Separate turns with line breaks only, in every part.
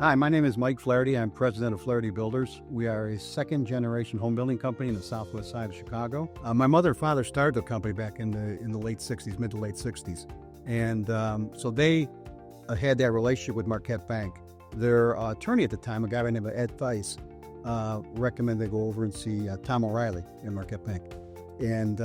Hi, my name is Mike Flaherty. I'm president of Flaherty Builders. We are a second-generation home building company in the southwest side of Chicago. My mother and father started the company back in the late 60s, mid to late 60s. And so they had that relationship with Marquette Bank. Their attorney at the time, a guy by the name of Ed Thies, recommended they go over and see Tom O'Reilly in Marquette Bank. And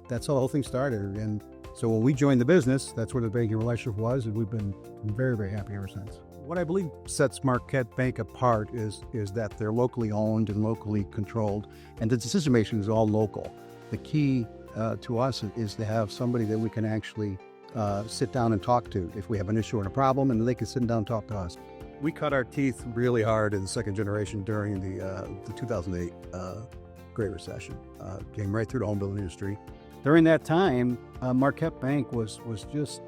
that's how the whole thing started. And so when we joined the business, that's where the banking relationship was, and we've been very, very happy ever since. What I believe sets Marquette Bank apart is that they're locally owned and locally controlled, and the decision-making is all local. The key to us is to have somebody that we can actually sit down and talk to if we have an issue or a problem, and they can sit down and talk to us. We cut our teeth really hard in the second generation during the 2008 Great Recession. Came right through the home building industry. During that time, Marquette Bank was just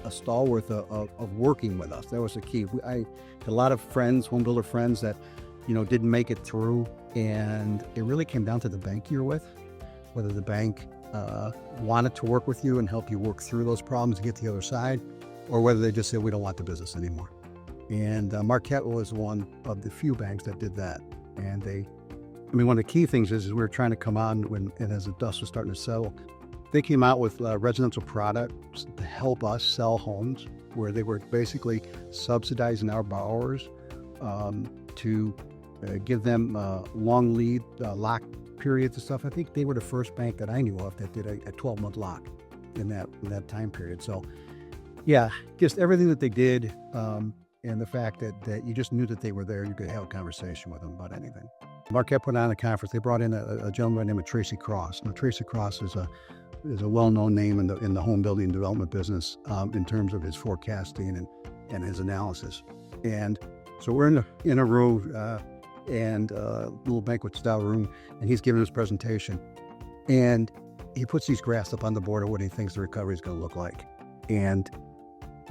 a stalwart of working with us. That was the key. I had a lot of friends, home builder friends that, didn't make it through, and it really came down to the bank you're with, whether the bank wanted to work with you and help you work through those problems and get to the other side, or whether they just said, we don't want the business anymore. And Marquette was one of the few banks that did that. And one of the key things is we were trying to come on and as the dust was starting to settle, they came out with residential products to help us sell homes, where they were basically subsidizing our borrowers to give them long lead lock periods and stuff. I think they were the first bank that I knew of that did a 12-month lock in that time period. So yeah, just everything that they did, and the fact that you just knew that they were there, you could have a conversation with them about anything. Marquette put on a conference. They brought in a gentleman by the name of Tracy Cross. Now, Tracy Cross is a well-known name in the home building development business in terms of his forecasting and his analysis. And so we're in a room and a little banquet-style room, and he's giving his presentation. And he puts these graphs up on the board of what he thinks the recovery is going to look like. And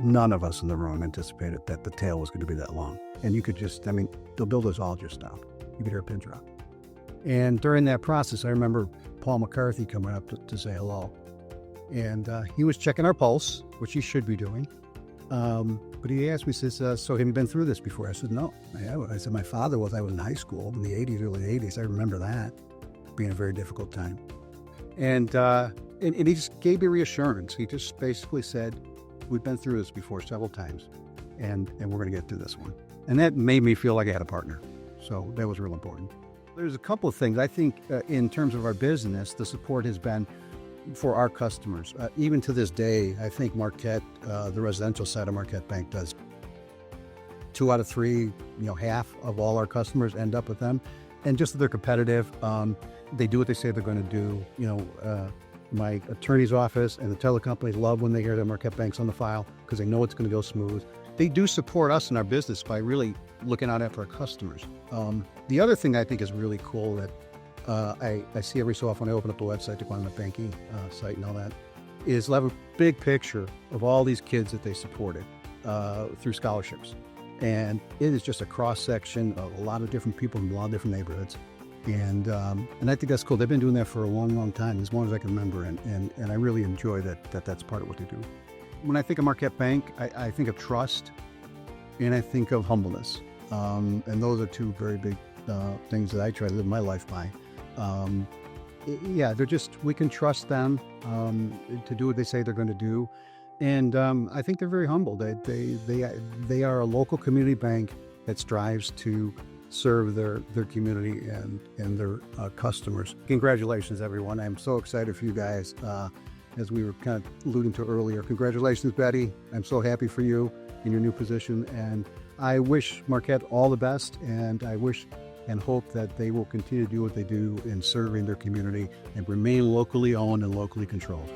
none of us in the room anticipated that the tail was going to be that long. And you could just, the builders all just stopped. You could hear a pin drop. And during that process, I remember Paul McCarthy coming up to say hello. And he was checking our pulse, which he should be doing. But he asked me, says, so have you been through this before? I said, no. I said, my father was. I was in high school in the 80s, early 80s. I remember that being a very difficult time. And he just gave me reassurance. He just basically said, we've been through this before several times, and we're going to get through this one. And that made me feel like I had a partner. So that was real important. There's a couple of things. I think in terms of our business, the support has been for our customers. Even to this day, I think Marquette, the residential side of Marquette Bank does 2 out of 3, half of all our customers end up with them. And just that they're competitive. They do what they say they're going to do. My attorney's office and the title companies love when they hear that Marquette Bank's on the file because they know it's going to go smooth. They do support us in our business by really looking out after our customers. The other thing I think is really cool that I see every so often when I open up the website to go on the banking site and all that, is they'll have a big picture of all these kids that they supported through scholarships. And it is just a cross-section of a lot of different people in a lot of different neighborhoods. And I think that's cool. They've been doing that for a long, long time, as long as I can remember. And I really enjoy that's part of what they do. When I think of Marquette Bank, I think of trust and I think of humbleness. And those are 2 very big things that I try to live my life by. We can trust them to do what they say they're going to do. And I think they're very humble. They are a local community bank that strives to serve their community and their customers. Congratulations, everyone. I'm so excited for you guys. As we were kind of alluding to earlier, congratulations, Betty. I'm so happy for you in your new position. And I wish Marquette all the best. And I wish and hope that they will continue to do what they do in serving their community and remain locally owned and locally controlled.